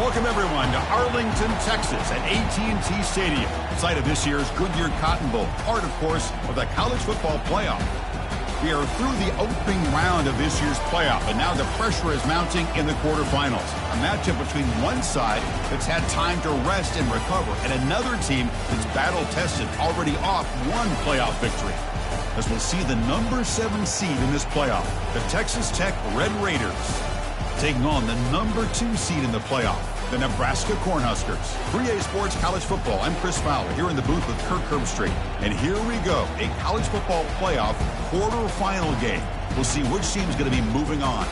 Welcome, everyone, to Arlington, Texas at AT&T Stadium, site of this year's Goodyear Cotton Bowl, part, of course, of the college football playoff. We are through the opening round of this year's playoff, and now the pressure is mounting in the quarterfinals. A matchup between one side that's had time to rest and recover, and another team that's battle-tested, already off one playoff victory. As we'll see the number 7 seed in this playoff, the Texas Tech Red Raiders, taking on the number 2 seed in the playoff, the Nebraska Cornhuskers. 3A Sports College Football. I'm Chris Fowler here in the booth with Kirk Herbstreit. And here we go, a college football playoff quarterfinal game. We'll see which team is going to be moving on.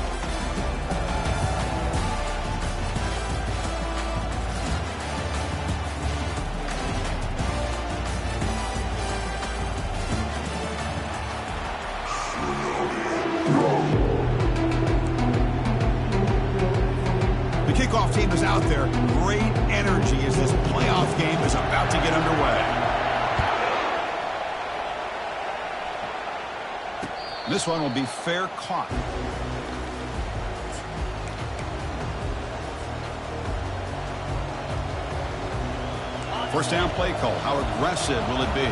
Kickoff team is out there. Great energy as this playoff game is about to get underway. This one will be fair caught. First down play call. How aggressive will it be?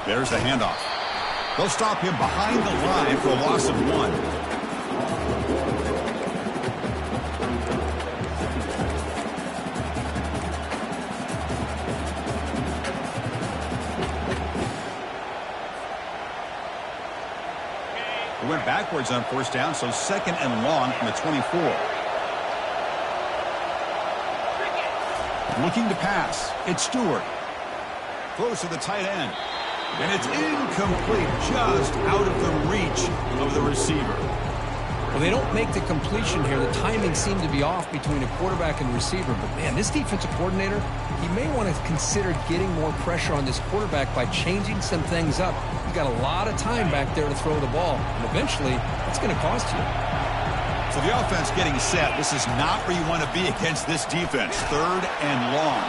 There's the handoff. They'll stop him behind the line for a loss of 1. He went backwards on first down, so second and long from the 24. Looking to pass. It's Stewart. Throws to the tight end. And it's incomplete, just out of the reach of the receiver. Well, they don't make the completion here. The timing seemed to be off between a quarterback and receiver. But, man, this defensive coordinator, he may want to consider getting more pressure on this quarterback by changing some things up. He's got a lot of time back there to throw the ball. And eventually, that's going to cost you. So the offense getting set. This is not where you want to be against this defense. Third and long.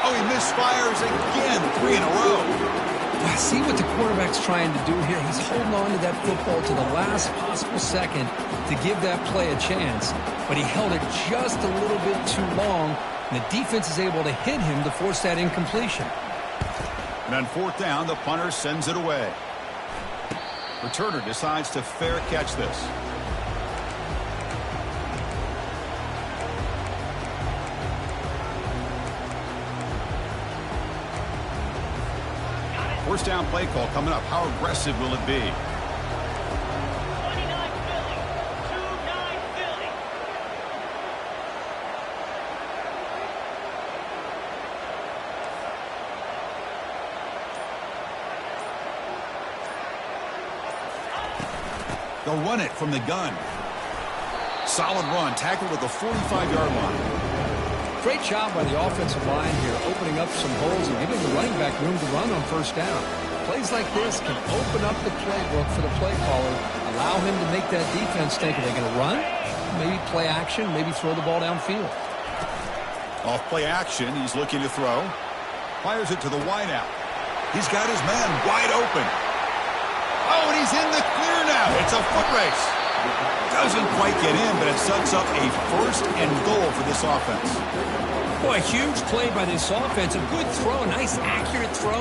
Oh, he misfires again. 3 in a row. I see what the quarterback's trying to do here. He's holding on to that football to the last possible second to give that play a chance. But he held it just a little bit too long, and the defense is able to hit him to force that incompletion. And on fourth down, the punter sends it away. Returner decides to fair catch this. First down play call coming up. How aggressive will it be? 29 Philly. 2-9 Philly. They'll run it from the gun. Solid run. Tackled at the 45-yard line. Great job by the offensive line here, opening up some holes and giving the running back room to run on first down. Plays like this can open up the playbook for the play caller, allow him to make that defense think, are they going to run? Maybe play action, maybe throw the ball downfield. Off play action, he's looking to throw. Fires it to the wideout. He's got his man wide open. Oh, and he's in the clear now. It's a foot race. Doesn't quite get in, but it sets up a first and goal for this offense. Boy, a huge play by this offense. A good throw, a nice accurate throw.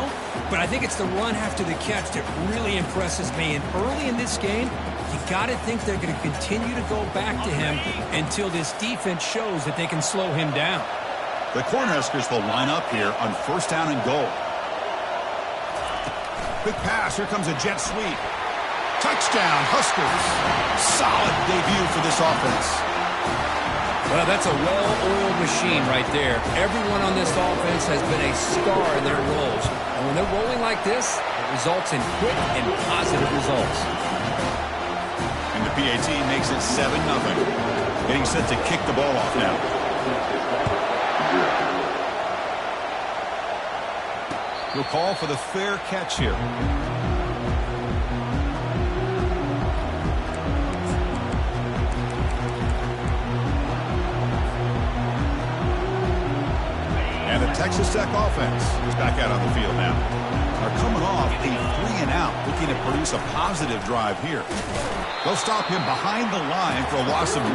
But I think it's the run after the catch that really impresses me. And early in this game, you got to think they're going to continue to go back to him until this defense shows that they can slow him down. The Cornhuskers will line up here on first down and goal. Quick pass. Here comes a jet sweep. Touchdown, Huskers. Solid debut for this offense. Well, that's a well-oiled machine right there. Everyone on this offense has been a star in their roles. And when they're rolling like this, it results in quick and positive results. And the PAT makes it 7-0. Getting set to kick the ball off now. We'll call for the fair catch here. Texas Tech offense is back out on the field now. They're coming off a 3-and-out, looking to produce a positive drive here. They'll stop him behind the line for a loss of 1.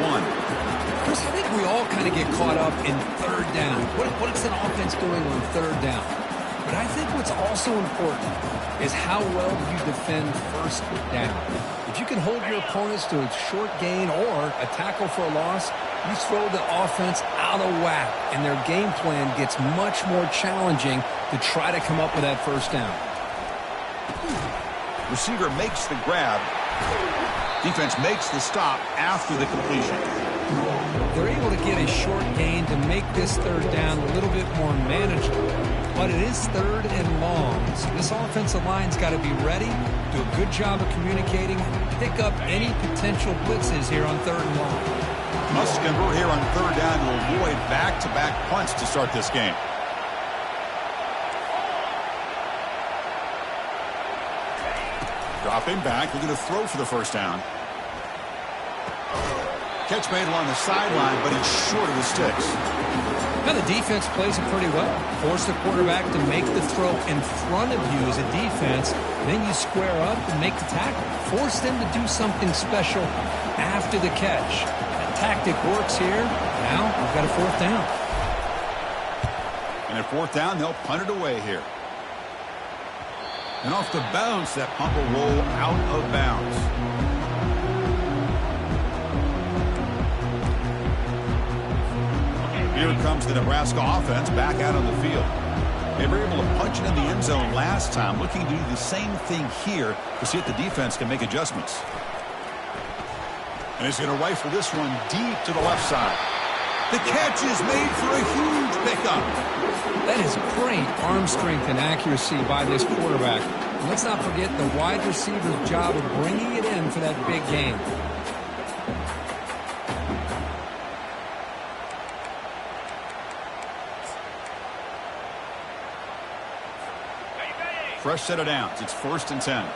Chris, I think we all kind of get caught up in third down. What is an offense doing on third down? But I think what's also important is how well you defend first down. If you can hold your opponents to a short gain or a tackle for a loss, you throw the offense out of whack, and their game plan gets much more challenging to try to come up with that first down. Receiver makes the grab. Defense makes the stop after the completion. They're able to get a short gain to make this third down a little bit more manageable. But it is third and long, so this offensive line's got to be ready, do a good job of communicating, and pick up any potential blitzes here on third and long. Must convert here on third down to avoid back-to-back punts to start this game. Dropping back, looking to throw for the first down. Catch made along the sideline, but he's short of the sticks. Now the defense plays it pretty well. Force the quarterback to make the throw in front of you as a defense. Then you square up and make the tackle. Force them to do something special after the catch. That tactic works here. Now we've got a fourth down. And at fourth down, they'll punt it away here. And off the bounce, that punt will roll out of bounds. Here comes the Nebraska offense back out on the field. They were able to punch it in the end zone last time, looking to do the same thing here to see if the defense can make adjustments. And he's going to rifle this one deep to the left side. The catch is made for a huge pickup. That is great arm strength and accuracy by this quarterback. And let's not forget the wide receiver's job of bringing it in for that big gain. Fresh set of downs. It's 1st and 10. 42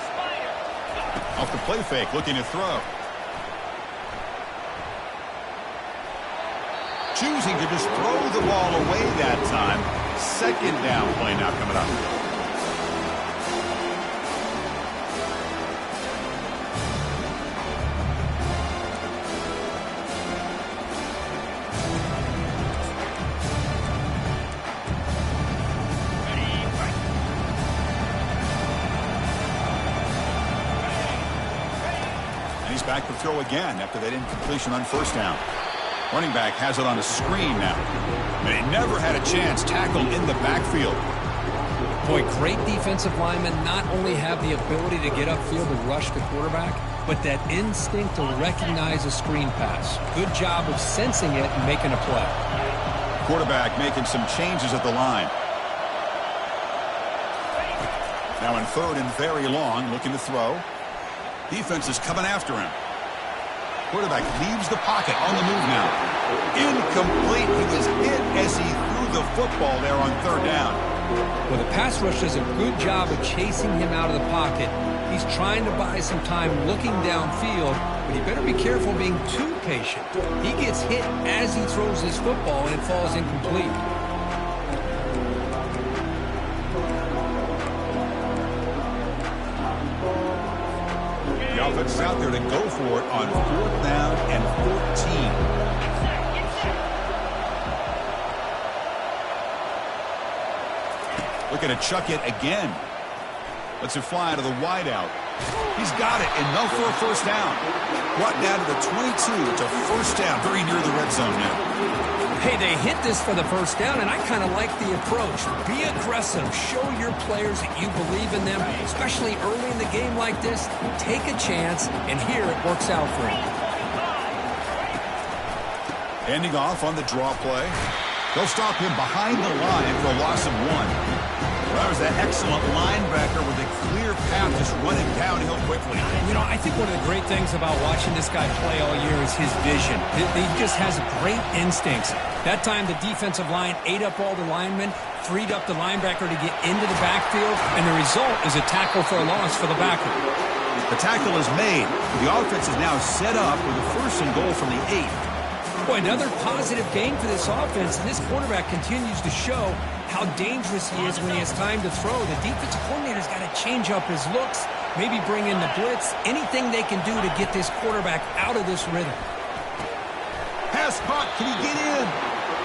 Spider. Off the play fake, looking to throw. Choosing to just throw the ball away that time. 2nd down play now coming up. Back to throw again after that incompletion on first down. Running back has it on a screen now. And he never had a chance tackled in the backfield. Boy, great defensive linemen not only have the ability to get upfield and rush the quarterback, but that instinct to recognize a screen pass. Good job of sensing it and making a play. Quarterback making some changes at the line. Now in 3rd and very long, looking to throw. Defense is coming after him. Quarterback leaves the pocket on the move now. Incomplete. He was hit as he threw the football there on 3rd down. Well, the pass rush does a good job of chasing him out of the pocket. He's trying to buy some time looking downfield, but he better be careful being too patient. He gets hit as he throws his football, and it falls incomplete. The offense is out there to go for it on 4th down and 14. Looking to chuck it again. Lets it fly to the wideout. He's got it. Enough for a first down. Brought down to the 22. It's a first down very near the red zone now. Hey, they hit this for the first down, and I kind of like the approach. Be aggressive. Show your players that you believe in them, especially early in the game like this. Take a chance, and here it works out for him. Handing off on the draw play. They'll stop him behind the line for a loss of 1. That was that excellent linebacker with a clear path just running downhill quickly. You know, I think one of the great things about watching this guy play all year is his vision. He just has great instincts. That time the defensive line ate up all the linemen, freed up the linebacker to get into the backfield, and the result is a tackle for a loss for the backer. The tackle is made. The offense is now set up with a 1st and goal from the 8. Boy, another positive game for this offense, and this quarterback continues to show how dangerous he is when he has time to throw. The defensive coordinator's got to change up his looks, maybe bring in the blitz, anything they can do to get this quarterback out of this rhythm. Pass caught. Can he get in?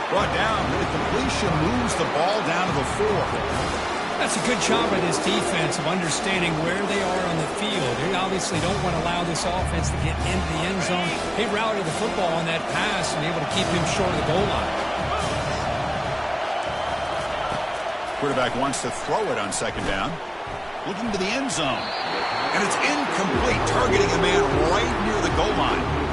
Brought down, but the completion moves the ball down to the 4. That's a good job by this defense of understanding where they are on the field. They obviously don't want to allow this offense to get into the end zone. They routed the football on that pass and able to keep him short of the goal line. Quarterback wants to throw it on second down. Looking to the end zone. And it's incomplete, targeting a man right near the goal line.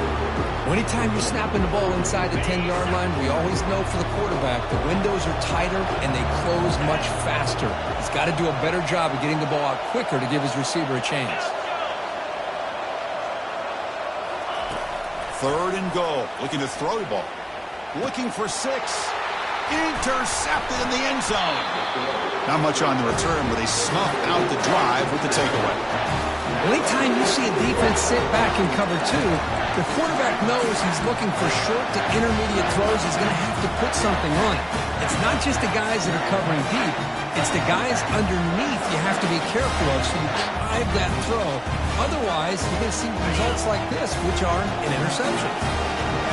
Well, anytime you're snapping the ball inside the 10-yard line, we always know for the quarterback, the windows are tighter and they close much faster. He's got to do a better job of getting the ball out quicker to give his receiver a chance. 3rd and goal. Looking to throw the ball. Looking for 6. Intercepted in the end zone. Not much on the return, but they snuff out the drive with the takeaway. Anytime you see a defense sit back in cover 2, the quarterback knows he's looking for short to intermediate throws. He's going to have to put something on it. It's not just the guys that are covering deep. It's the guys underneath you have to be careful of so you drive that throw. Otherwise, you're going to see results like this, which are an interception.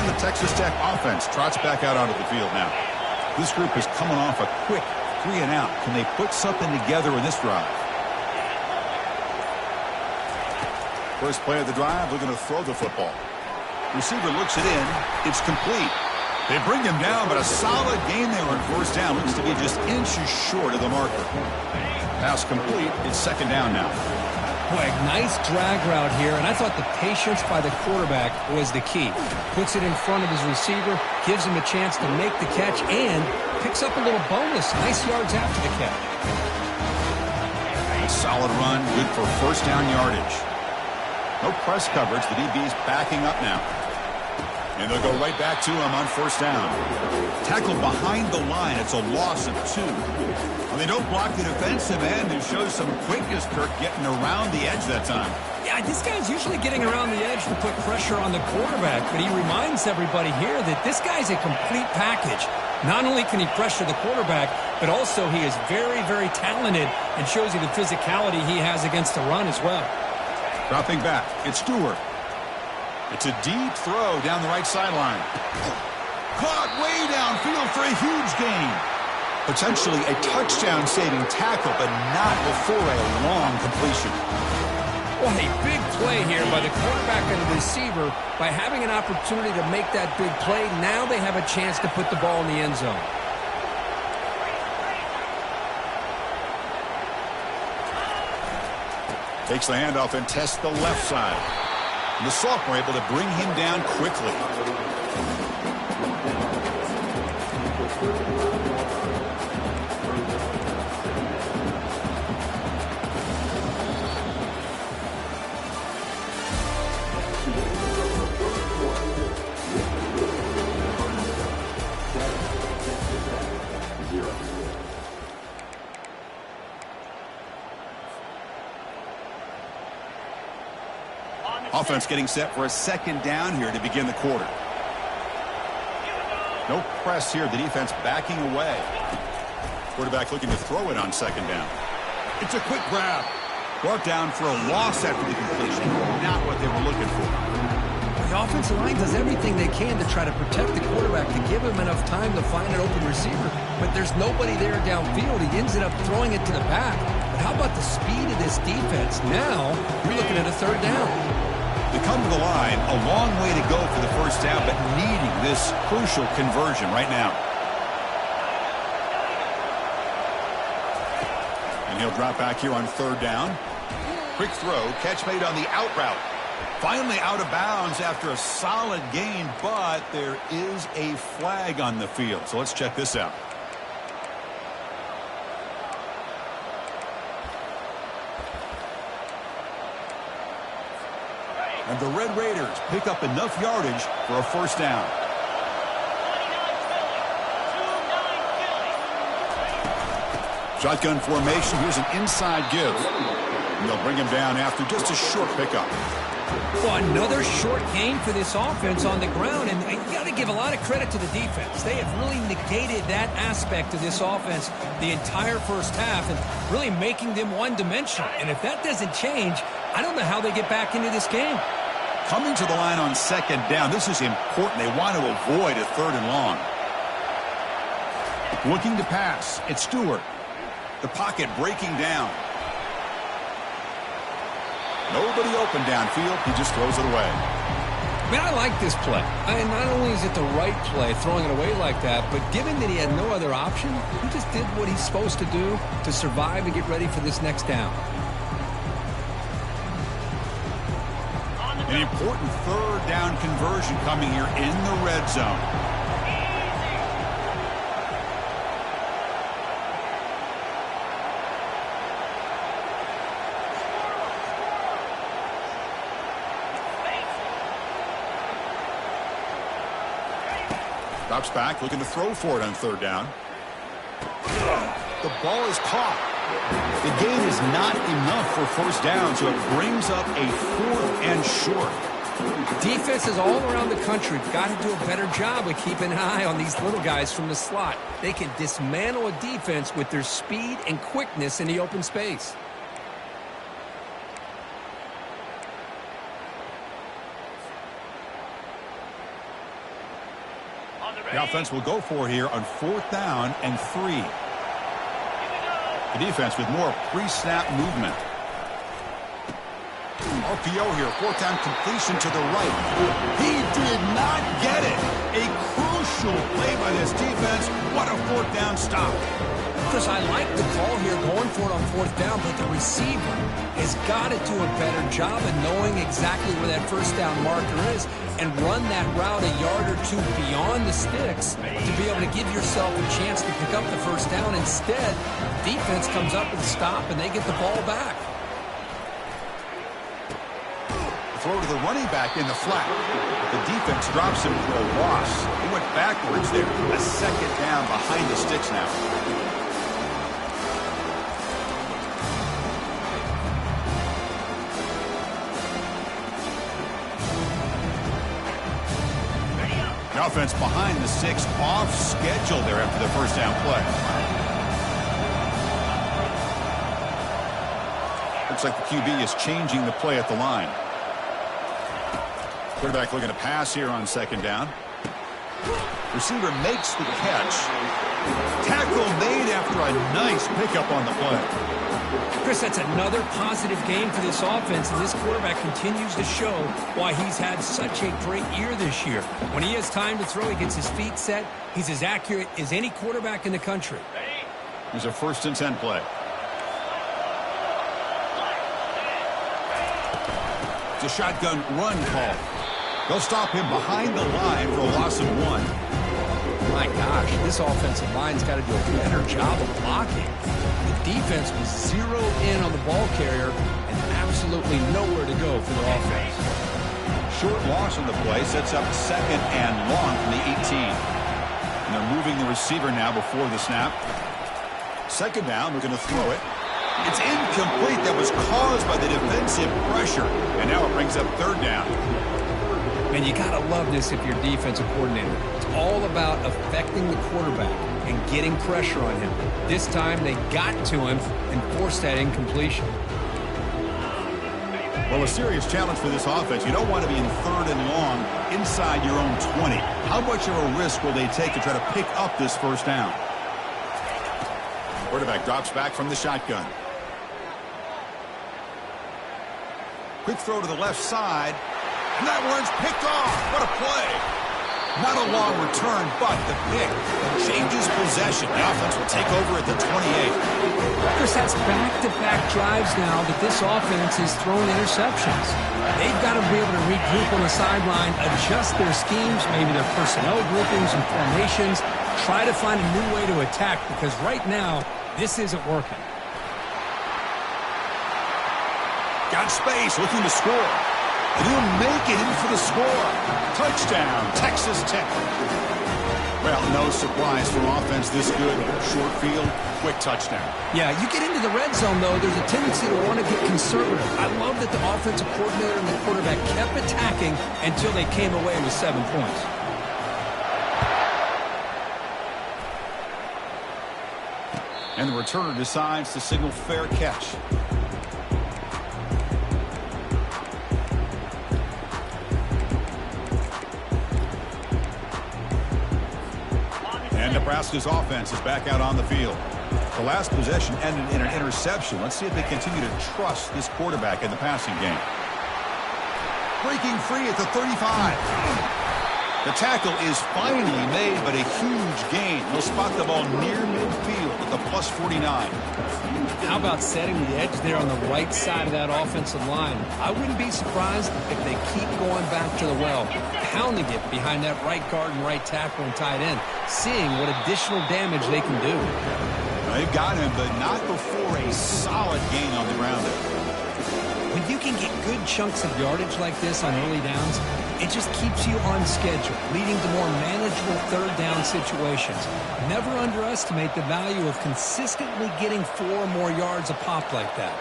And the Texas Tech offense trots back out onto the field now. This group is coming off a quick 3-and-out. Can they put something together in this drive? First play of the drive, looking to throw the football. Receiver looks it in. It's complete. They bring him down, but a solid gain there on first down. Looks to be just inches short of the marker. Pass complete. It's second down now. Boy, nice drag route here, and I thought the patience by the quarterback was the key. Puts it in front of his receiver, gives him a chance to make the catch, and picks up a little bonus. Nice yards after the catch. A solid run, good for first down yardage. No press coverage. The DB's backing up now. And they'll go right back to him on first down. Tackled behind the line. It's a loss of 2. Well, they don't block the defensive end who shows some quickness, Kirk, getting around the edge that time. Yeah, this guy's usually getting around the edge to put pressure on the quarterback, but he reminds everybody here that this guy's a complete package. Not only can he pressure the quarterback, but also he is very, very talented and shows you the physicality he has against the run as well. Dropping back, it's Stewart. It's a deep throw down the right sideline. Caught way downfield for a huge gain. Potentially a touchdown-saving tackle, but not before a long completion. What a big play here by the quarterback and the receiver. By having an opportunity to make that big play, now they have a chance to put the ball in the end zone. Takes the handoff and tests the left side. And the sophomore able to bring him down quickly. Offense getting set for a second down here to begin the quarter. No press here. The defense backing away. Quarterback looking to throw it on second down. It's a quick grab. Brought down for a loss after the completion. Not what they were looking for. The offensive line does everything they can to try to protect the quarterback, to give him enough time to find an open receiver. But there's nobody there downfield. He ends up throwing it to the back. But how about the speed of this defense? Now you're looking at a third down. They come to the line, a long way to go for the first down, but needing this crucial conversion right now. And he'll drop back here on third down. Quick throw, catch made on the out route. Finally out of bounds after a solid gain, but there is a flag on the field. So let's check this out. And the Red Raiders pick up enough yardage for a first down. Shotgun formation. Here's an inside give. And they'll bring him down after just a short pickup. Well, another short gain for this offense on the ground, and you got to give a lot of credit to the defense. They have really negated that aspect of this offense the entire first half and really making them one-dimensional. And if that doesn't change, I don't know how they get back into this game. Coming to the line on second down, this is important. They want to avoid a 3rd and long. Looking to pass, it's Stewart. The pocket breaking down. Nobody open downfield. He just throws it away. Man, I like this play. And not only is it the right play, throwing it away like that, but given that he had no other option, he just did what he's supposed to do to survive and get ready for this next down. An important 3rd down conversion coming here in the red zone. Drops back, looking to throw for it on 3rd down. The ball is caught. The gain is not enough for 1st down, so it brings up a 4th and short. Defenses all around the country got to do a better job of keeping an eye on these little guys from the slot. They can dismantle a defense with their speed and quickness in the open space. The offense will go for here on 4th down and 3. The defense with more pre-snap movement. RPO here, 4th down completion to the right. He did not get it. A crucial play by this defense. What a 4th down stop. Chris, I like the call here going for it on 4th down, but the receiver has got to do a better job of knowing exactly where that 1st down marker is and run that route a yard or 2 beyond the sticks to be able to give yourself a chance to pick up the 1st down. Instead, defense comes up with a stop and they get the ball back. Throw to the running back in the flat. The defense drops him for a loss. He went backwards there. A 2nd down behind the sticks now. The offense behind the 6, off schedule there after the 1st down play. Looks like the QB is changing the play at the line. Quarterback looking to pass here on 2nd down. Receiver makes the catch. Tackle made after a nice pickup on the play. Chris, that's another positive game for this offense, and this quarterback continues to show why he's had such a great year this year. When he has time to throw, he gets his feet set. He's as accurate as any quarterback in the country. Here's a 1st and 10 play. It's a shotgun run call. They'll stop him behind the line for a loss of 1. My gosh, this offensive line's got to do a better job of blocking. The defense was zeroed in on the ball carrier and absolutely nowhere to go for the offense. Short loss on the play sets up 2nd and long from the 18. And they're moving the receiver now before the snap. 2nd down, we're going to throw it. It's incomplete. That was caused by the defensive pressure. And now it brings up 3rd down. And you got to love this if you're defensive coordinator. It's all about affecting the quarterback and getting pressure on him. This time they got to him and forced that incompletion. Well, a serious challenge for this offense. You don't want to be in 3rd and long inside your own 20. How much of a risk will they take to try to pick up this 1st down? Quarterback drops back from the shotgun. Quick throw to the left side. And that one's picked off. What a play. Not a long return, but the pick changes possession. The offense will take over at the 28. Chris, that's back-to-back drives now that this offense is throwing interceptions. They've got to be able to regroup on the sideline, adjust their schemes, maybe their personnel groupings and formations, try to find a new way to attack because right now, this isn't working. Got space, looking to score. And he'll make it in for the score. Touchdown, Texas Tech. Well, no surprise for offense this good. Short field, quick touchdown. Yeah, you get into the red zone, though, there's a tendency to want to get conservative. I love that the offensive coordinator and the quarterback kept attacking until they came away with 7 points. And the returner decides to signal fair catch. And Nebraska's offense is back out on the field. The last possession ended in an interception. Let's see if they continue to trust this quarterback in the passing game. Breaking free at the 35. The tackle is finally made, but a huge gain. He'll spot the ball near midfield at the plus 49. How about setting the edge there on the right side of that offensive line? I wouldn't be surprised if they keep going back to the well, pounding it behind that right guard and right tackle and tight end, seeing what additional damage they can do. They've got him, but not before a solid gain on the ground there. When you can get good chunks of yardage like this on early downs, it just keeps you on schedule, leading to more manageable third down situations. Never underestimate the value of consistently getting 4 or more yards a pop like that.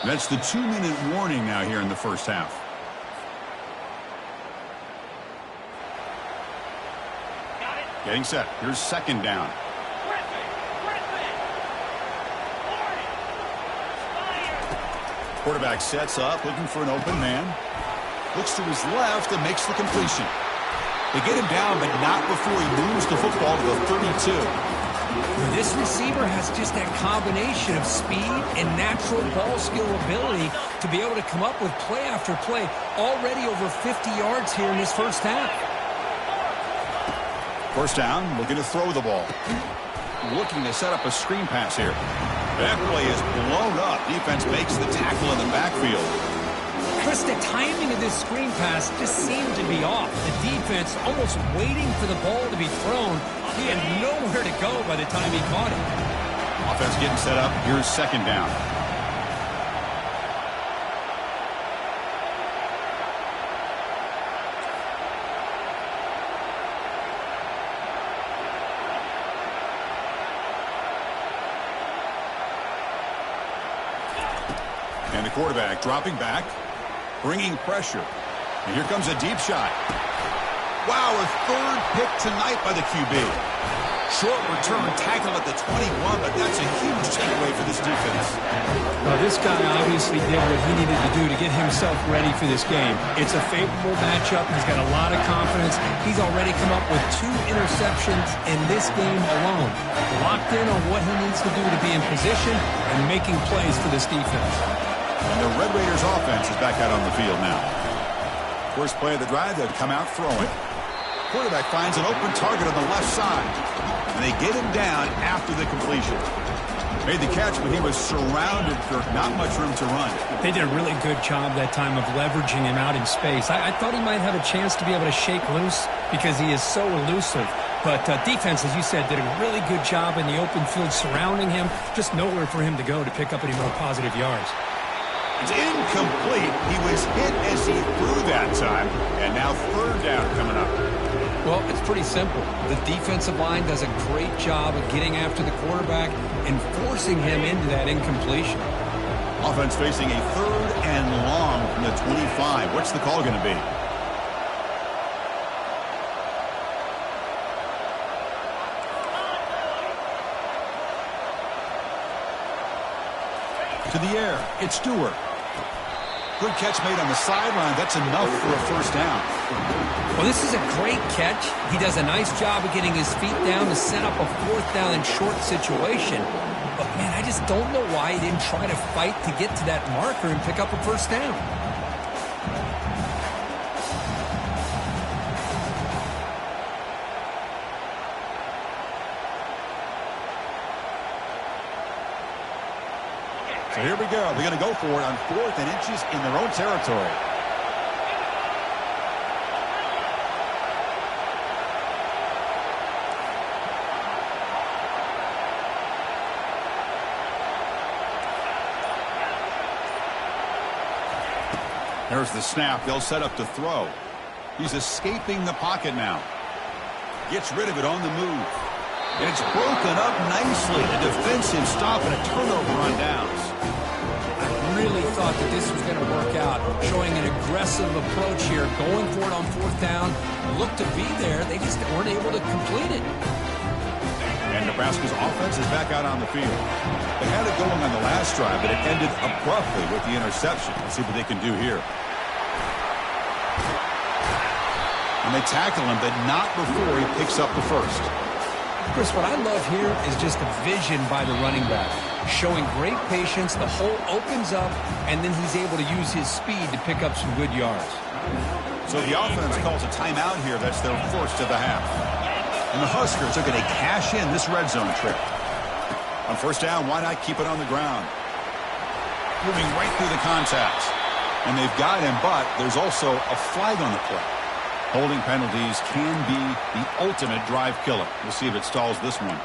That's the 2-minute warning now here in the first half. Getting set. Here's second down. Quarterback sets up, looking for an open man. Looks to his left and makes the completion. They get him down, but not before he moves the football to the 32. This receiver has just that combination of speed and natural ball skill ability to be able to come up with play after play, already over 50 yards here in this first half. First down, looking to throw the ball. Looking to set up a screen pass here. That play is blown up. Defense makes the tackle in the backfield. Chris, the timing of this screen pass just seemed to be off. The defense almost waiting for the ball to be thrown. He had nowhere to go by the time he caught it. Offense getting set up. Here's second down. And the quarterback dropping back, bringing pressure. And here comes a deep shot. Wow, a third pick tonight by the QB. Short return tackle at the 21, but that's a huge takeaway for this defense. Well, this guy obviously did what he needed to do to get himself ready for this game. It's a favorable matchup. He's got a lot of confidence. He's already come up with 2 interceptions in this game alone. Locked in on what he needs to do to be in position and making plays for this defense. And the Red Raiders offense is back out on the field now. First play of the drive, they'll come out throwing. Quarterback finds an open target on the left side. And they get him down after the completion. Made the catch, but he was surrounded, Kirk. Not much room to run. They did a really good job that time of leveraging him out in space. I thought he might have a chance to be able to shake loose because he is so elusive. But defense, as you said, did a really good job in the open field surrounding him. Just nowhere for him to go to pick up any more positive yards. It's incomplete. He was hit as he threw that time. And now third down coming up. Well, it's pretty simple. The defensive line does a great job of getting after the quarterback and forcing him into that incompletion. Offense facing a third and long from the 25. What's the call going to be? To the air, it's Stewart. Good catch made on the sideline. That's enough for a first down. Well, this is a great catch. He does a nice job of getting his feet down to set up a fourth down and short situation. But, man, I just don't know why he didn't try to fight to get to that marker and pick up a first down. So here we go. They're going to go for it on 4th and inches in their own territory. There's the snap. They'll set up to throw. He's escaping the pocket now. Gets rid of it on the move. And it's broken up nicely. A defensive stop and a turnover on downs. I really thought that this was going to work out, showing an aggressive approach here, going for it on fourth down. Looked to be there. They just weren't able to complete it. And Nebraska's offense is back out on the field. They had it going on the last drive, but it ended abruptly with the interception. Let's see what they can do here. And they tackle him, but not before he picks up the first. Chris, what I love here is just the vision by the running back. Showing great patience, the hole opens up, and then he's able to use his speed to pick up some good yards. So the offense calls a timeout here. That's their first of the half. And the Huskers are going to cash in this red zone trip. On first down, why not keep it on the ground? Moving right through the contacts. And they've got him, but there's also a flag on the play. Holding penalties can be the ultimate drive killer. We'll see if it stalls this one.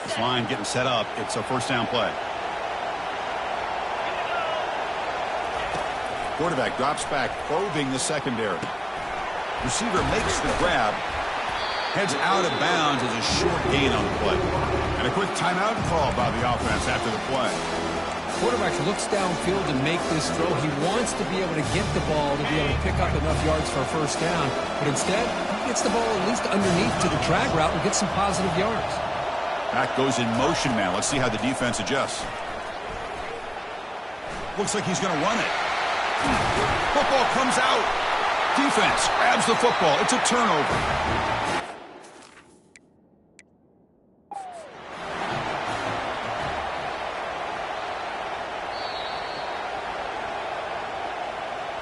This line getting set up. It's a first down play. Quarterback drops back, probing the secondary. Receiver makes the grab. Heads out of bounds as a short gain on the play. And a quick timeout call by the offense after the play. Quarterback looks downfield to make this throw. He wants to be able to get the ball to be able to pick up enough yards for a first down. But instead, he gets the ball at least underneath to the drag route and gets some positive yards. Back goes in motion now. Let's see how the defense adjusts. Looks like he's going to run it. Football comes out. Defense grabs the football. It's a turnover.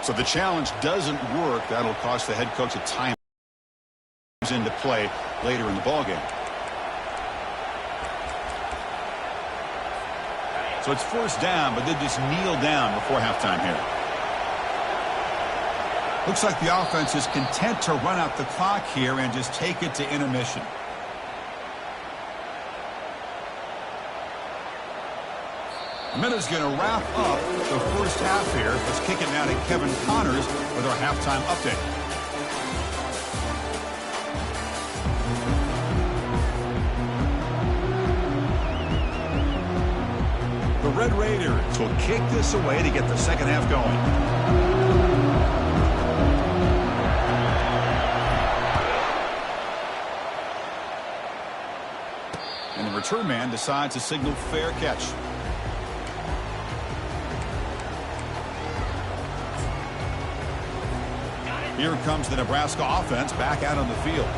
So the challenge doesn't work. That'll cost the head coach a time into play later in the ballgame. So it's first down, but they just kneel down before halftime here. Looks like the offense is content to run out the clock here and just take it to intermission. A minute's going to wrap up the first half here. Let's kick it now to Kevin Connors with our halftime update. The Red Raiders will kick this away to get the second half going. And the return man decides to signal fair catch. Here comes the Nebraska offense back out on the field.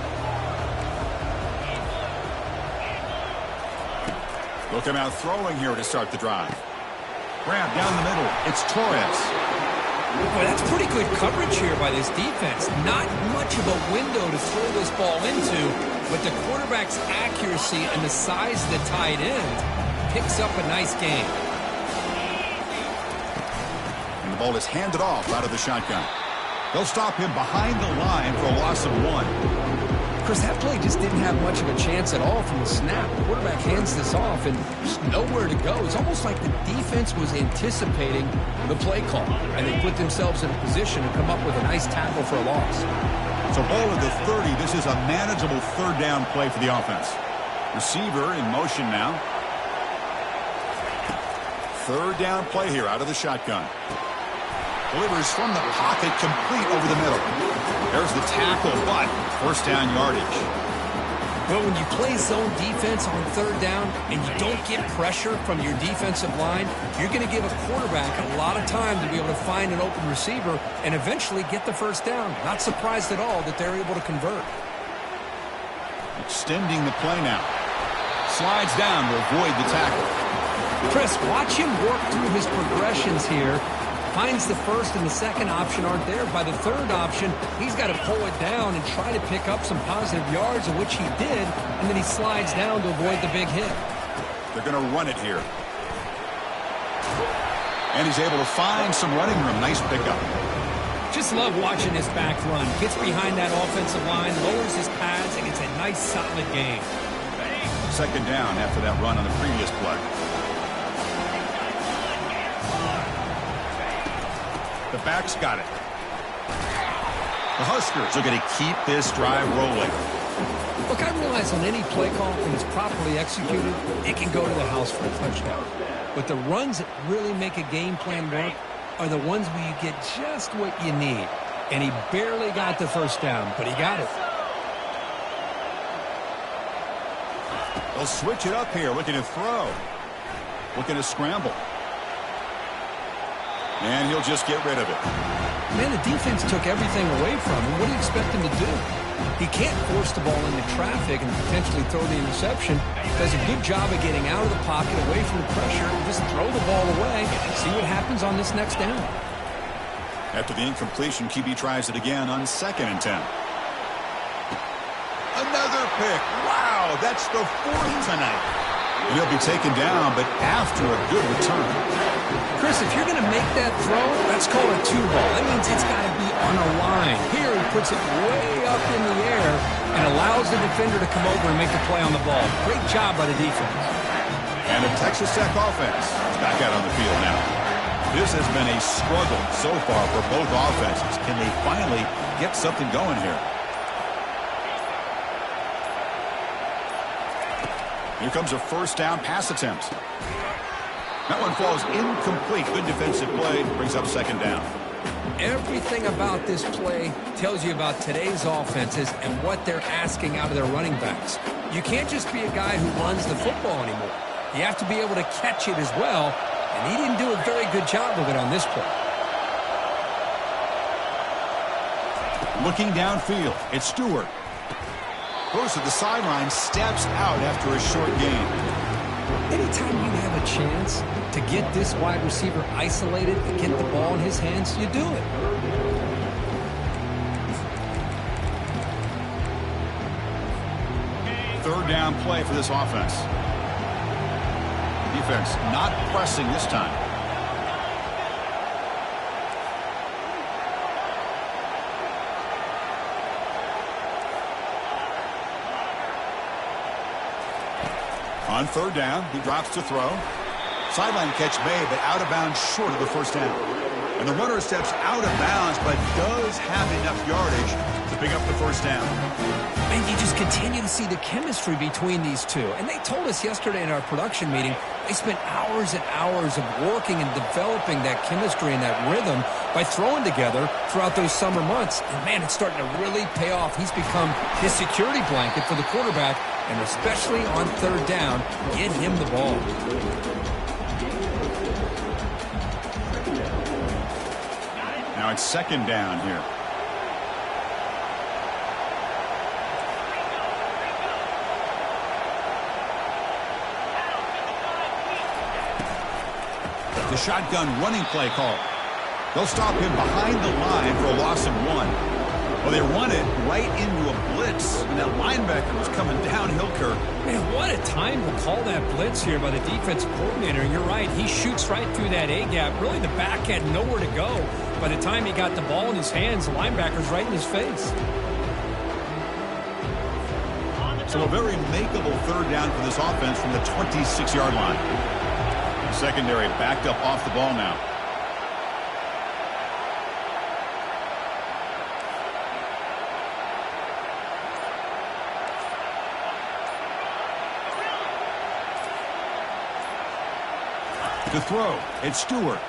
Look him out throwing here to start the drive. Grab down the middle. It's Torres. Boy, that's pretty good coverage here by this defense. Not much of a window to throw this ball into, but the quarterback's accuracy and the size of the tight end picks up a nice gain. And the ball is handed off out of the shotgun. They'll stop him behind the line for a loss of 1. Chris, that play just didn't have much of a chance at all from the snap. The quarterback hands this off and just nowhere to go. It's almost like the defense was anticipating the play call, and they put themselves in a position to come up with a nice tackle for a loss. So ball at the 30. This is a manageable third down play for the offense. Receiver in motion now. Third down play here out of the shotgun. Delivers from the pocket, complete over the middle. There's the tackle, but first down yardage. Well, when you play zone defense on third down and you don't get pressure from your defensive line, you're going to give a quarterback a lot of time to be able to find an open receiver and eventually get the first down. Not surprised at all that they're able to convert. Extending the play now. Slides down to avoid the tackle. Chris, watch him work through his progressions here. Finds the first and the second option aren't there. By the third option, he's got to pull it down and try to pick up some positive yards, in which he did, and then he slides down to avoid the big hit. They're going to run it here. And he's able to find some running room. Nice pickup. Just love watching this back run. Gets behind that offensive line, lowers his pads, and gets a nice solid gain. Second down after that run on the previous play. The back's got it. The Huskers are going to keep this drive rolling. Look, I realize on any play call, when it's properly executed, it can go to the house for a touchdown. But the runs that really make a game plan work are the ones where you get just what you need. And he barely got the first down, but he got it. They'll switch it up here, looking to throw. Looking to scramble. And he'll just get rid of it. Man, the defense took everything away from him. What do you expect him to do? He can't force the ball into traffic and potentially throw the interception. Does a good job of getting out of the pocket, away from the pressure, and just throw the ball away and see what happens on this next down. After the incompletion, QB tries it again on 2nd and 10. Another pick. Wow, that's the 4th tonight. And he'll be taken down, but after a good return. Chris, if you're going to make that throw, that's called a 2-ball. That means it's got to be on a line. Here he puts it way up in the air and allows the defender to come over and make the play on the ball. Great job by the defense. And the Texas Tech offense is back out on the field now. This has been a struggle so far for both offenses. Can they finally get something going here? Here comes a first down pass attempt. That one falls incomplete. Good defensive play. Brings up 2nd down. Everything about this play tells you about today's offenses and what they're asking out of their running backs. You can't just be a guy who runs the football anymore. You have to be able to catch it as well, and he didn't do a very good job of it on this play. Looking downfield, it's Stewart. Goes to the sideline, steps out after a short gain. Anytime you have a chance to get this wide receiver isolated and get the ball in his hands, you do it. Third down play for this offense. Defense not pressing this time. On 3rd down, he drops to throw. Sideline catch made, but out of bounds short of the first down. And the runner steps out of bounds, but does have enough yardage to pick up the first down. And you just continue to see the chemistry between these two. And they told us yesterday in our production meeting, they spent hours and hours of working and developing that chemistry and that rhythm by throwing together throughout those summer months. And, man, it's starting to really pay off. He's become his security blanket for the quarterback, and especially on 3rd down, get him the ball. Now it's 2nd down here. The shotgun running play call. They'll stop him behind the line for a loss of 1. Well, they run it right into a blitz, and that linebacker was coming downhill, Kirk. Man, what a time to call that blitz here by the defensive coordinator. You're right. He shoots right through that A-gap. Really, the back had nowhere to go. By the time he got the ball in his hands, the linebacker's right in his face. So a very makeable 3rd down for this offense from the 26-yard line. The secondary backed up off the ball now. To throw, it's Stewart.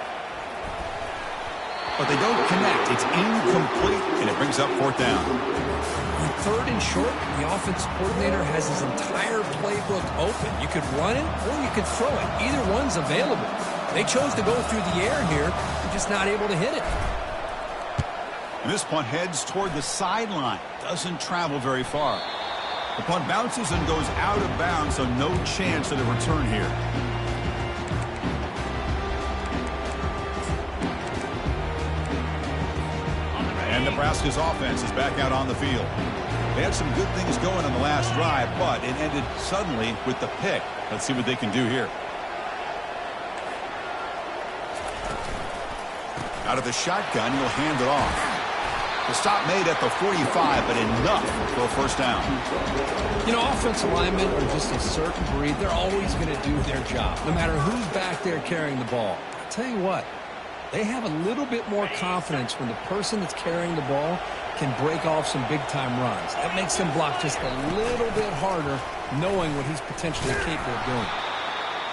But they don't connect. It's incomplete, and it brings up 4th down. On 3rd and short, the offensive coordinator has his entire playbook open. You could run it or you could throw it. Either one's available. They chose to go through the air here. They're just not able to hit it. And this punt heads toward the sideline. Doesn't travel very far. The punt bounces and goes out of bounds, so no chance at a return here. And Nebraska's offense is back out on the field. They had some good things going on the last drive, but it ended suddenly with the pick. Let's see what they can do here. Out of the shotgun, he'll hand it off. The stop made at the 45, but enough for a first down. You know, offensive linemen are just a certain breed. They're always going to do their job, no matter who's back there carrying the ball. I'll tell you what, They have a little bit more confidence when the person that's carrying the ball can break off some big-time runs. That makes them block just a little bit harder, knowing what he's potentially capable of doing.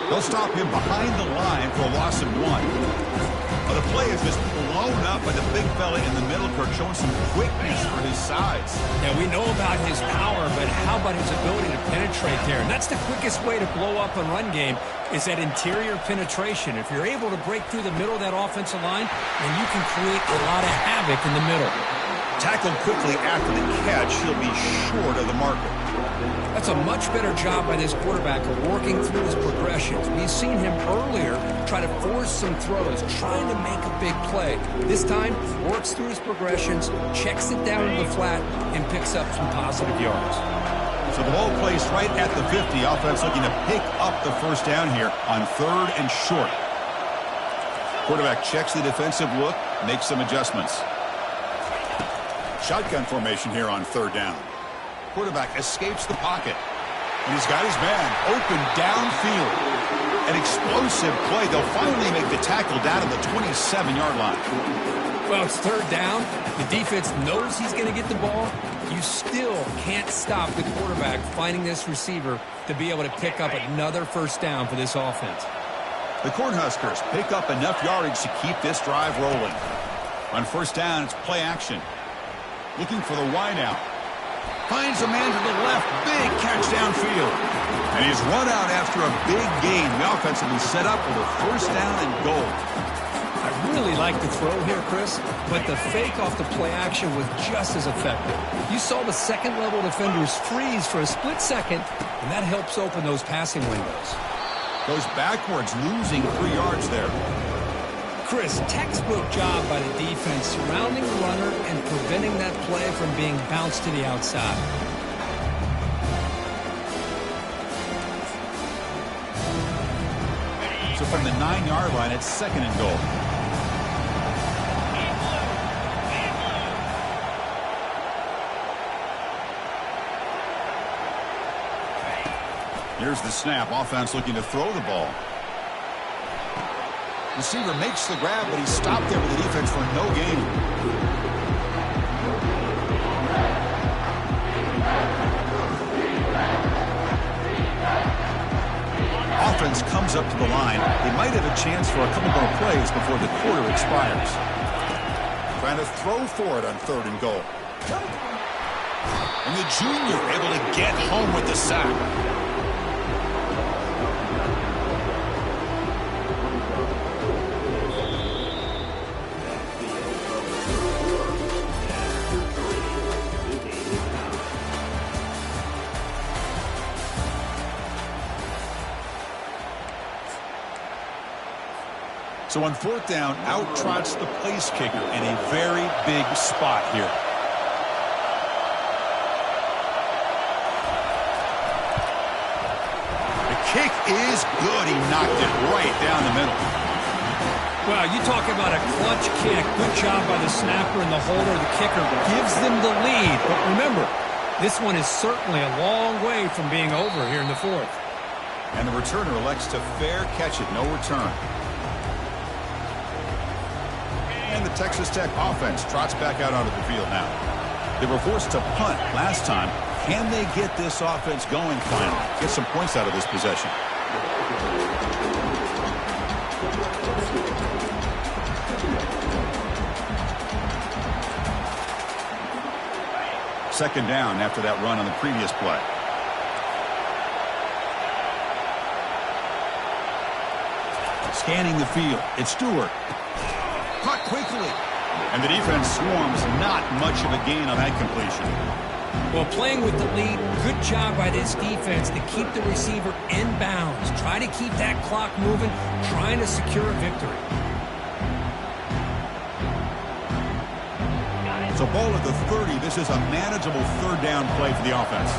They'll stop him behind the line for a loss of 1. Well, the play is just blown up by the big fella in the middle, Kirk, showing some quickness for his size. Yeah, we know about his power, but how about his ability to penetrate there? And that's the quickest way to blow up a run game is that interior penetration. If you're able to break through the middle of that offensive line, then you can create a lot of havoc in the middle. Tackled quickly after the catch, he'll be short of the marker. That's a much better job by this quarterback of working through his progressions. We've seen him earlier try to force some throws, trying to make a big play. This time, works through his progressions, checks it down to the flat, and picks up some positive yards. So the ball placed right at the 50. Offense looking to pick up the first down here on 3rd and short. Quarterback checks the defensive look, makes some adjustments. Shotgun formation here on 3rd down. Quarterback escapes the pocket. And he's got his man open downfield. An explosive play. They'll finally make the tackle down to the 27-yard line. Well, it's 3rd down. The defense knows he's going to get the ball. You still can't stop the quarterback finding this receiver to be able to pick up another first down for this offense. The Cornhuskers pick up enough yardage to keep this drive rolling. On 1st down, it's play action. Looking for the wideout. Finds a man to the left. Big catch downfield. And he's run out after a big gain. The offense will be set up with a 1st down and goal. I really like the throw here, Chris, but the fake off the play action was just as effective. You saw the second-level defenders freeze for a split second, and that helps open those passing windows. Goes backwards, losing 3 yards there. Chris, textbook job by the defense surrounding the runner and preventing that play from being bounced to the outside. So from the 9-yard line, it's 2nd and goal. Here's the snap. Offense looking to throw the ball. Receiver makes the grab, but he's stopped there with the defense for no gain. Offense comes up to the line. They might have a chance for a couple more plays before the quarter expires. Trying to throw for it on 3rd and goal. And the junior able to get home with the sack. So on 4th down, out trots the place kicker in a very big spot here. The kick is good. He knocked it right down the middle. Well, you talk about a clutch kick. Good job by the snapper and the holder. The kicker gives them the lead. But remember, this one is certainly a long way from being over here in the 4th. And the returner elects to fair catch it. No return. And the Texas Tech offense trots back out onto the field now. They were forced to punt last time. Can they get this offense going finally? Get some points out of this possession. Second down after that run on the previous play. Scanning the field. It's Stewart. Caught quickly. And the defense swarms. Not much of a gain on that completion. Well, playing with the lead, good job by this defense to keep the receiver in bounds. Try to keep that clock moving, trying to secure a victory. So ball at the 30. This is a manageable 3rd down play for the offense.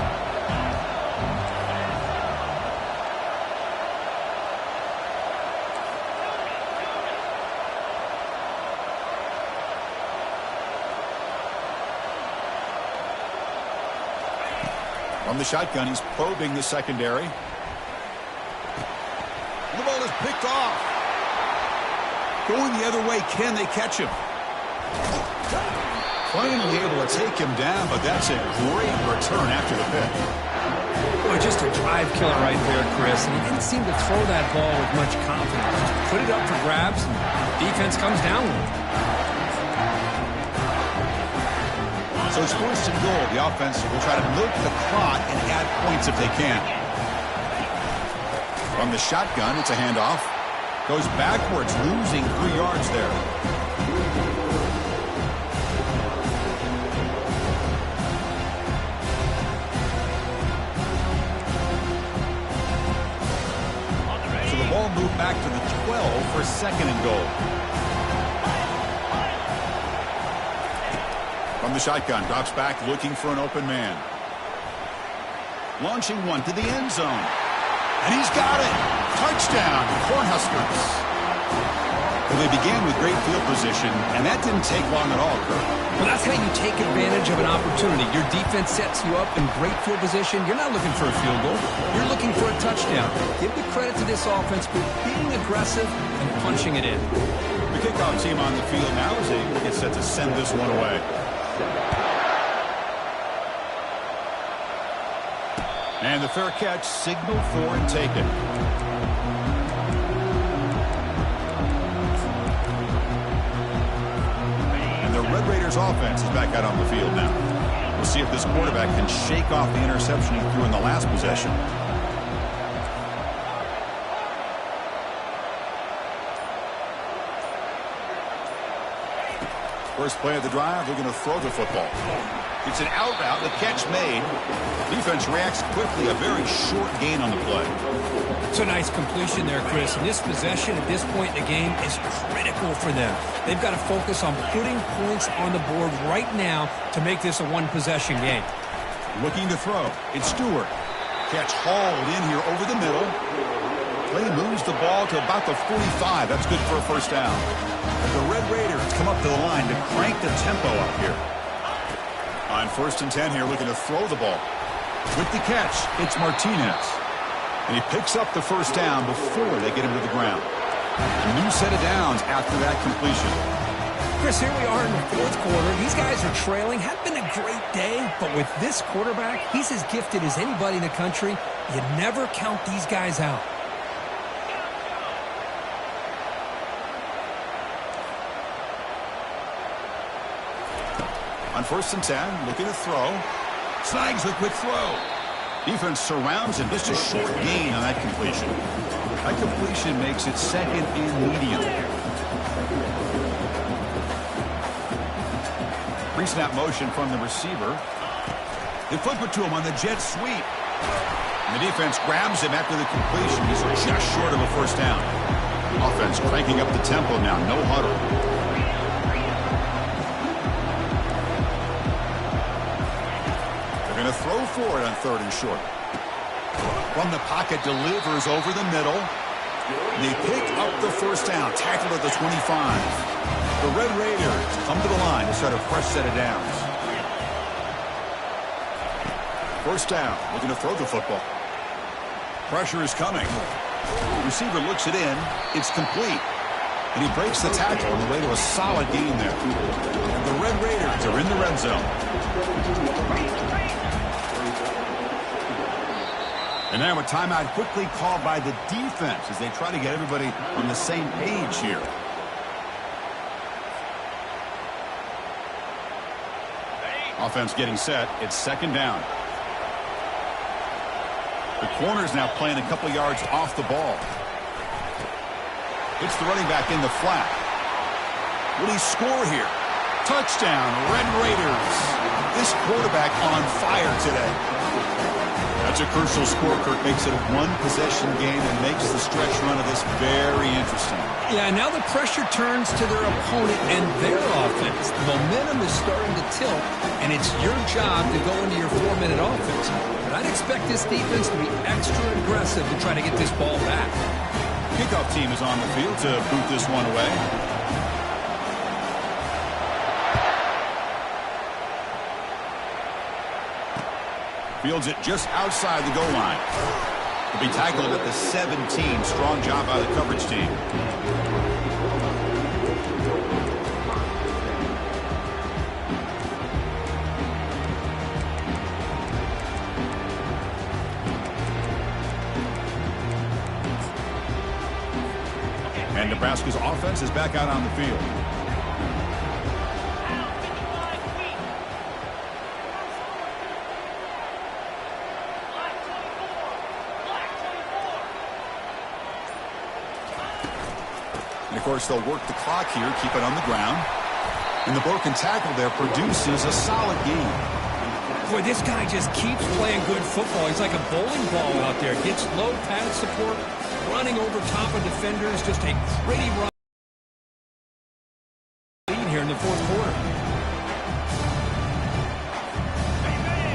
From the shotgun, he's probing the secondary. The ball is picked off. Going the other way, can they catch him? Finally able to take him down, but that's a great return after the pick. Boy, just a drive killer right there, Chris. And he didn't seem to throw that ball with much confidence. Just put it up for grabs, and defense comes down with it. So it's first and goal. The offense will try to milk the clock and add points if they can. From the shotgun, it's a handoff. Goes backwards, losing 3 yards there. So the ball moved back to the 12 for second and goal. From the shotgun, drops back looking for an open man. Launching one to the end zone. And he's got it. Touchdown, Cornhuskers. Well, they began with great field position, and that didn't take long at all, Kurt. Well, that's how you take advantage of an opportunity. Your defense sets you up in great field position. You're not looking for a field goal. You're looking for a touchdown. Give the credit to this offense for being aggressive and punching it in. The kickoff team on the field now is able to get set to send this one away. And the fair catch, signal for and taken. And the Red Raiders offense is back out on the field now. We'll see if this quarterback can shake off the interception he threw in the last possession. First play of the drive, they're going to throw the football. It's an out route, the catch made. Defense reacts quickly, a very short gain on the play. It's a nice completion there, Chris. And this possession at this point in the game is critical for them. They've got to focus on putting points on the board right now to make this a one-possession game. Looking to throw. It's Stewart. Catch hauled in here over the middle. Play moves the ball to about the 45. That's good for a first down. The Red Raiders come up to the line to crank the tempo up here. On first and 10 here, looking to throw the ball. With the catch, it's Martinez. And he picks up the first down before they get him to the ground. A new set of downs after that completion. Chris, here we are in the fourth quarter. These guys are trailing. Had been a great day, but with this quarterback, he's as gifted as anybody in the country. You never count these guys out. On first and 10, looking to throw. Snags a quick throw. Defense surrounds him. Just a short gain on that completion. That completion makes it second and medium. Pre-snap motion from the receiver. They flip it to him on the jet sweep. And the defense grabs him after the completion. He's just short of a first down. Offense cranking up the tempo now. No huddle. Going to throw for it on third and short. From the pocket, delivers over the middle. They pick up the first down, tackled at the 25. The Red Raiders come to the line to start a fresh set of downs. First down, looking to throw the football. Pressure is coming. Receiver looks it in. It's complete. And he breaks the tackle on the way to a solid gain there. The Red Raiders are in the red zone. And now a timeout quickly called by the defense as they try to get everybody on the same page here. Offense getting set. It's second down. The corner's now playing a couple yards off the ball. It's the running back in the flat. Will he score here? Touchdown, Red Raiders. This quarterback on fire today. That's a crucial score, Kirk. Makes it a one-possession game and makes the stretch run of this very interesting. Yeah, now the pressure turns to their opponent and their offense. The momentum is starting to tilt, and it's your job to go into your 4-minute offense. But I'd expect this defense to be extra aggressive to try to get this ball back. Kickoff team is on the field to boot this one away. Fields it just outside the goal line. He'll be tackled at the 17. Strong job by the coverage team. And Nebraska's offense is back out on the field. And, of course, they'll work the clock here, keep it on the ground. And the broken tackle there produces a solid gain. Boy, this guy just keeps playing good football. He's like a bowling ball out there. Gets low pad support, running over top of defenders. Just a pretty run lead here in the fourth quarter.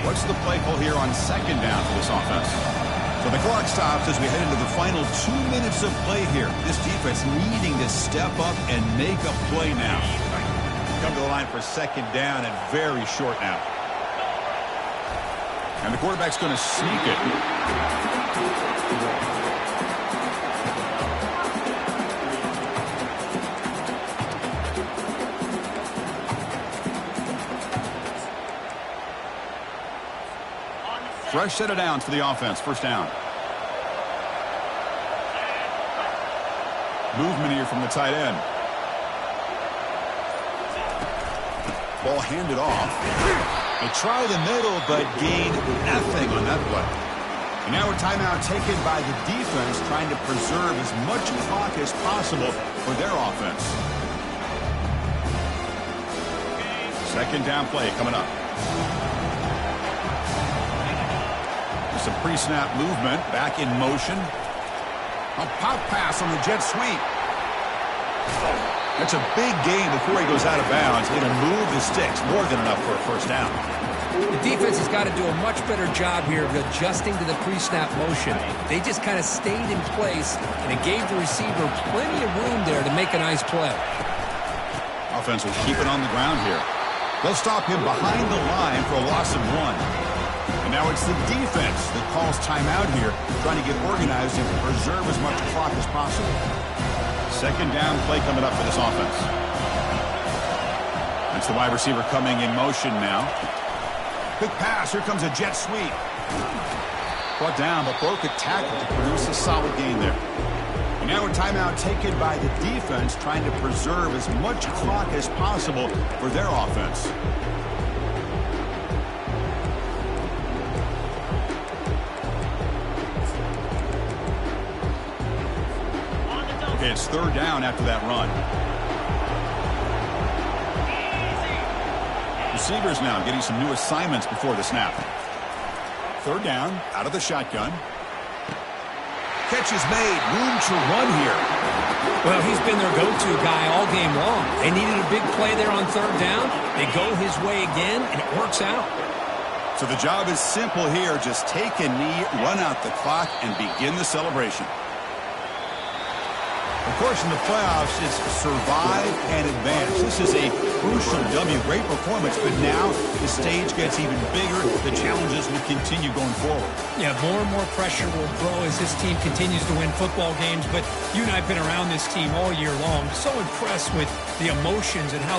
What's the play call here on second down for this offense? So the clock stops as we head into the final 2 minutes of play here. This defense needing to step up and make a play now. Come to the line for second down and very short now. And the quarterback's going to sneak it. Fresh set of downs for the offense. First down. Movement here from the tight end. Ball handed off. They try the middle, but gain nothing on that play. And now a timeout taken by the defense, trying to preserve as much clock as possible for their offense. Second down play coming up. Some pre-snap movement, back in motion. A pop pass on the jet sweep. That's a big gain before he goes out of bounds. Going to move the sticks, more than enough for a first down. The defense has got to do a much better job here of adjusting to the pre-snap motion. They just kind of stayed in place, and it gave the receiver plenty of room there to make a nice play. Offense will keep it on the ground here. They'll stop him behind the line for a loss of 1. And now it's the defense that calls timeout here, trying to get organized and preserve as much clock as possible. Second down play coming up for this offense. That's the wide receiver coming in motion now. Quick pass. Here comes a jet sweep. Brought down, but broke a tackle to produce a solid gain there. And now a timeout taken by the defense, trying to preserve as much clock as possible for their offense. Okay, it's third down after that run. Receivers now getting some new assignments before the snap. Third down, out of the shotgun. Catch is made, room to run here. Well, he's been their go-to guy all game long. They needed a big play there on third down. They go his way again, and it works out. So the job is simple here. Just take a knee, run out the clock, and begin the celebration. Of course, in the playoffs, it's survive and advance. This is a crucial W. Great performance, but now the stage gets even bigger. The challenges will continue going forward. Yeah, more and more pressure will grow as this team continues to win football games. But you and I have been around this team all year long. So impressed with the emotions and how